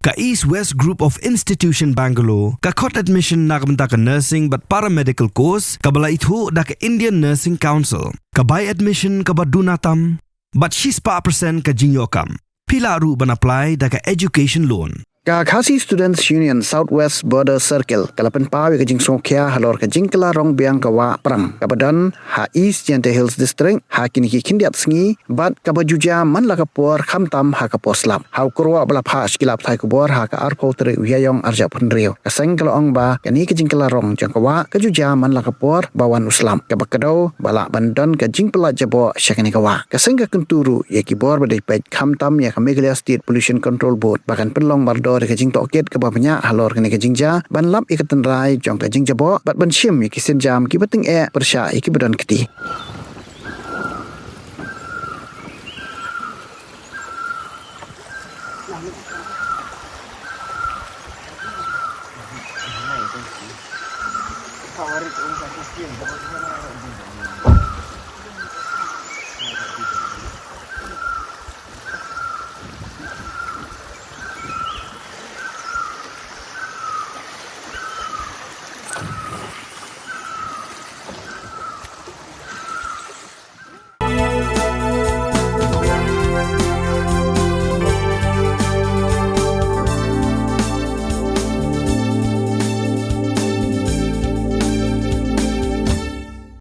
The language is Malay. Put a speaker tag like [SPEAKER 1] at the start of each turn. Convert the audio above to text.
[SPEAKER 1] Ka East West Group of Institution Bangalore, ka kot admission na kabenta ka nursing but paramedical course, kabala itu da ka Indian Nursing Council. Ka buy admission ka badunatam, but 6% ka jinyokam. Pila ru ban apply da ka education loan.
[SPEAKER 2] Ka Khasi Students Union Southwest Border Circle kalapan pawi ka jing Shimkhia halor ka jing Kylla Rong biang ka wa Prang ka badan ha East Jaiñtia Hills District ha kini ki kindiat sngi bat ka bajuja man la ka por khamtam ha ka poslap ha kurwa bala phas kilap thai ku bor ha ka arpo tre uyayong arja phunrio ka seng kala ong ba kani ka jing Kylla Rong jang ka wa ka juja man la ka por bawan uslam ka bakado bala bandan ka jing pela jabo syakani ka wa ka seng ka kunturu ye ki bor badai pet khamtam ya ka Meghalaya State Pollution Control Board bahkan penlong Mardor ke jing toket ke banyak halor kene ke jingja ban lap ikatan rai jong ke jing jabo bat ban shim ki sen jam ki bating persya ki badan keti